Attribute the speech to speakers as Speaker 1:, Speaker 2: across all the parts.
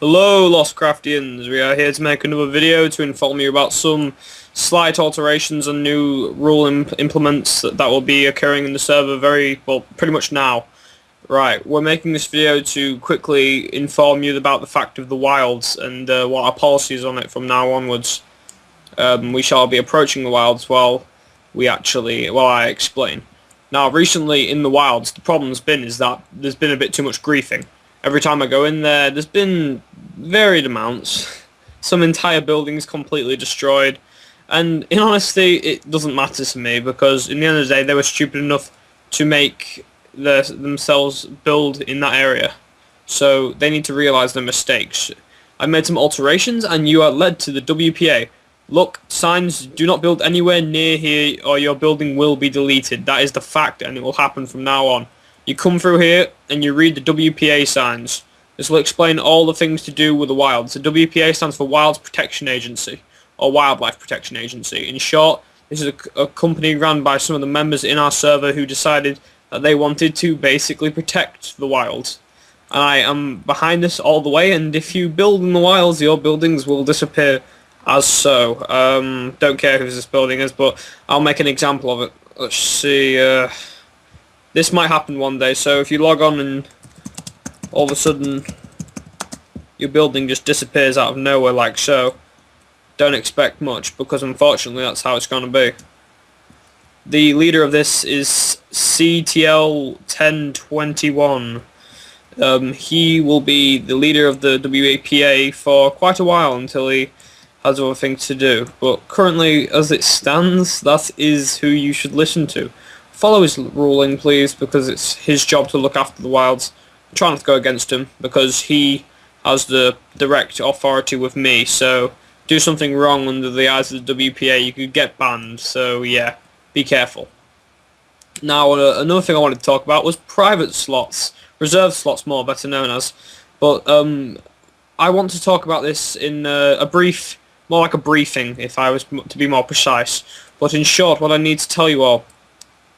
Speaker 1: Hello Lostcraftians, we are here to make another video to inform you about some slight alterations and new rule implements that will be occurring in the server pretty much now. Right, we're making this video to quickly inform you about the fact of the wilds and what our policy is on it from now onwards. We shall be approaching the wilds while I explain. Now recently in the wilds the problem's been is that there's been a bit too much griefing. Every time I go in there's been varied amounts. Some entire buildings completely destroyed, and in honesty it doesn't matter to me because in the end of the day they were stupid enough to make themselves build in that area, so they need to realise their mistakes. I made some alterations and you are led to the WPA. Look, signs, do not build anywhere near here or your building will be deleted. That is the fact and it will happen from now on. You come through here and you read the WPA signs. This will explain all the things to do with the wilds. The WPA stands for Wilds Protection Agency, or Wildlife Protection Agency. In short, this is a company run by some of the members in our server who decided that they wanted to basically protect the wilds. And I am behind this all the way, and if you build in the wilds, your buildings will disappear as so. Don't care who this building is, but I'll make an example of it. Let's see, this might happen one day, so if you log on and all of a sudden your building just disappears out of nowhere like so, don't expect much because unfortunately that's how it's going to be. The leader of this is CTL 1021. He will be the leader of the WAPA for quite a while until he has other things to do, but currently as it stands that is who you should listen to. Follow his ruling please, because it's his job to look after the wilds. Try not to go against him because he has the direct authority with me, so do something wrong under the eyes of the WPA you could get banned, so yeah, be careful. Now another thing I wanted to talk about was private slots, reserved slots more better known as, but I want to talk about this in more like a briefing if I was to be more precise, but in short what I need to tell you all,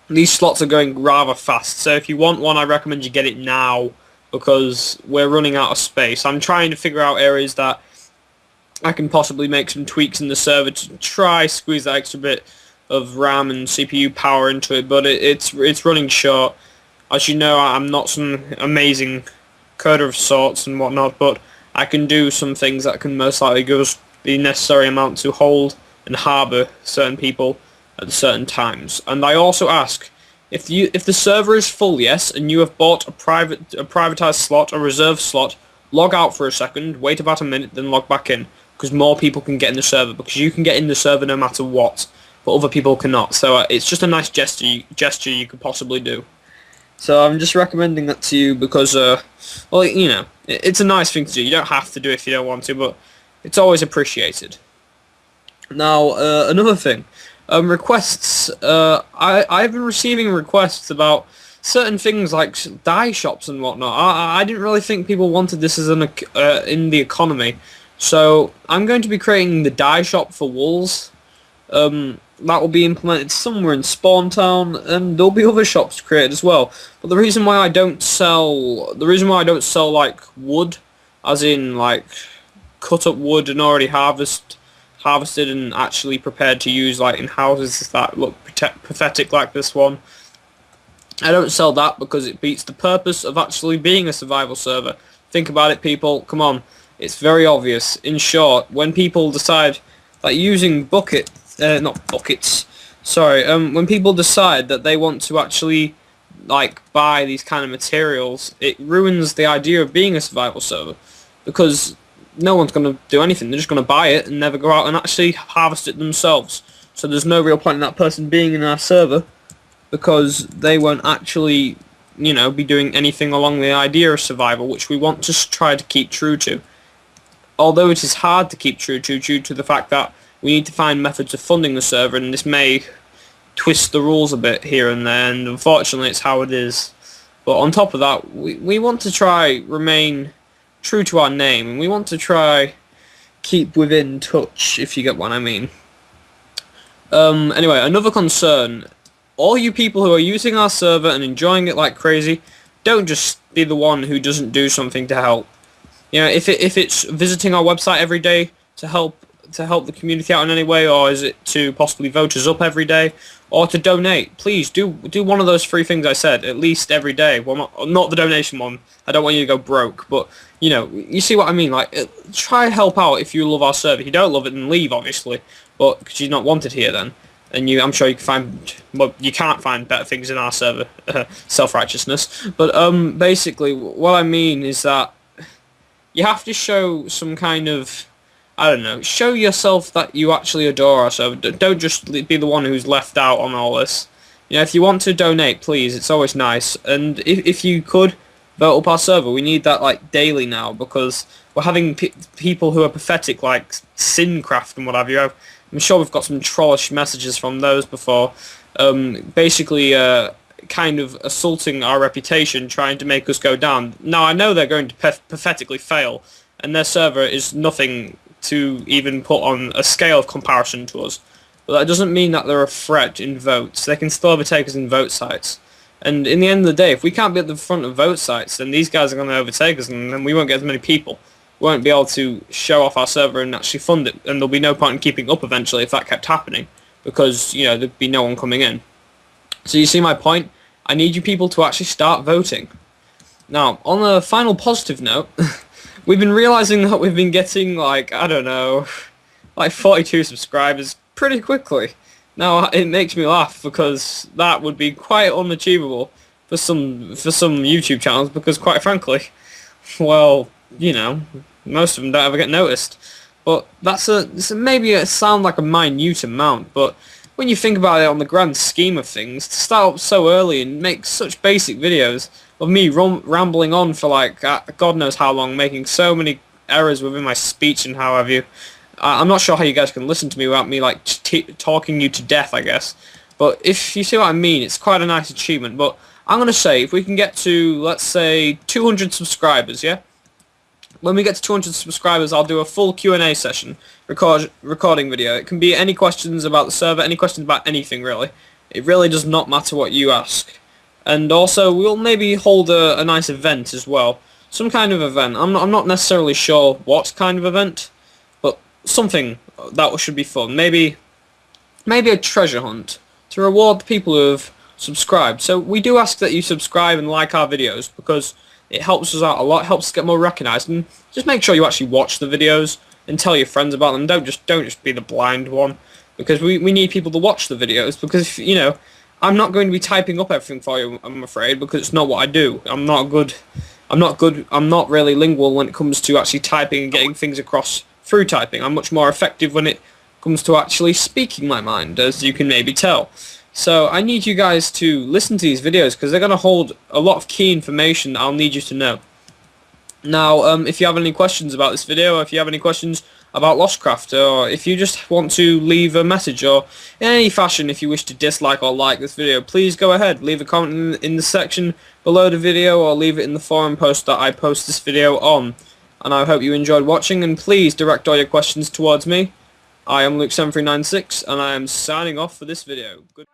Speaker 1: these slots are going rather fast, so if you want one I recommend you get it now because we're running out of space. I'm trying to figure out areas that I can possibly make some tweaks in the server to try squeeze that extra bit of RAM and CPU power into it, but it's running short. As you know, I'm not some amazing coder of sorts and whatnot, but I can do some things that can most likely give us the necessary amount to hold and harbour certain people at certain times. And I also ask, if the server is full, yes, and you have bought a privatized slot, a reserved slot, log out for a second, wait about a minute, then log back in, because more people can get in the server, because you can get in the server no matter what, but other people cannot. So it's just a nice gesture you could possibly do. So I'm just recommending that to you because, well, you know, it's a nice thing to do. You don't have to do it if you don't want to, but it's always appreciated. Now, another thing. Requests. I've been receiving requests about certain things like dye shops and whatnot. I didn't really think people wanted this as in the economy, so I'm going to be creating the dye shop for wolves. That will be implemented somewhere in Spawn Town, and there'll be other shops created as well. But the reason why I don't sell like wood, as in like cut up wood and already harvested and actually prepared to use like in houses that look pathetic like this one. I don't sell that because it beats the purpose of actually being a survival server. Think about it people, come on, it's very obvious. In short, when people decide that using when people decide that they want to actually like buy these kind of materials, it ruins the idea of being a survival server because no one's going to do anything. They're just going to buy it and never go out and actually harvest it themselves. So there's no real point in that person being in our server because they won't actually, you know, be doing anything along the idea of survival, which we want to try to keep true to. Although it is hard to keep true to due to the fact that we need to find methods of funding the server, and this may twist the rules a bit here and there, and unfortunately it's how it is. But on top of that, we want to try remain true to our name, and we want to try keep within touch, if you get what I mean. Anyway, another concern, all you people who are using our server and enjoying it like crazy, don't just be the one who doesn't do something to help. You know, if it's visiting our website every day to help the community out in any way, or is it to possibly vote us up every day, or to donate? Please do one of those three things I said at least every day. Well, not the donation one. I don't want you to go broke, but you know, you see what I mean. Like, try help out if you love our server. If you don't love it, then leave, obviously, but because you're not wanted here then. And I'm sure you can find, well, you can't find better things in our server, self-righteousness. But basically, what I mean is that you have to show some kind of, I don't know, show yourself that you actually adore our server. Don't just be the one who's left out on all this. You know, if you want to donate, please, it's always nice. And if you could vote up our server, we need that like daily now, because we're having people who are pathetic, like Sincraft and what have you. I'm sure we've got some trollish messages from those before, basically kind of assaulting our reputation, trying to make us go down. Now, I know they're going to pathetically fail, and their server is nothing to even put on a scale of comparison to us. But that doesn't mean that they're a threat in votes. They can still overtake us in vote sites. And in the end of the day, if we can't be at the front of vote sites, then these guys are going to overtake us, and then we won't get as many people. We won't be able to show off our server and actually fund it, and there'll be no point in keeping up eventually if that kept happening, because, you know, there'd be no one coming in. So you see my point? I need you people to actually start voting. Now, on a final positive note, we've been realizing that we've been getting, like, I don't know, like 42 subscribers pretty quickly. Now, it makes me laugh, because that would be quite unachievable for some YouTube channels, because quite frankly, well, you know, most of them don't ever get noticed. But that's maybe it sounds like a minute amount, but when you think about it on the grand scheme of things, to start up so early and make such basic videos of me rambling on for like God knows how long, making so many errors within my speech and how have you, I'm not sure how you guys can listen to me without me like talking you to death, I guess. But if you see what I mean, it's quite a nice achievement. But I'm going to say, if we can get to, let's say, 200 subscribers, yeah? When we get to 200 subscribers, I'll do a full Q&A session, recording video. It can be any questions about the server, any questions about anything, really. It really does not matter what you ask. And also, we'll maybe hold a nice event as well. Some kind of event. I'm not necessarily sure what kind of event, but something that should be fun. Maybe a treasure hunt to reward the people who have subscribed. So we do ask that you subscribe and like our videos, because it helps us out a lot, helps us get more recognised, and just make sure you actually watch the videos and tell your friends about them. Don't just be the blind one, because we need people to watch the videos, because, you know, I'm not going to be typing up everything for you, I'm afraid, because it's not what I do. I'm not really lingual when it comes to actually typing and getting things across through typing. I'm much more effective when it comes to actually speaking my mind, as you can maybe tell. So I need you guys to listen to these videos, because they're going to hold a lot of key information that I'll need you to know. Now, if you have any questions about this video, or if you have any questions about Lostcraft, or if you just want to leave a message, or in any fashion, if you wish to dislike or like this video, please go ahead. Leave a comment in the section below the video, or leave it in the forum post that I post this video on. And I hope you enjoyed watching, and please direct all your questions towards me. I am Luke7396, and I am signing off for this video. Good.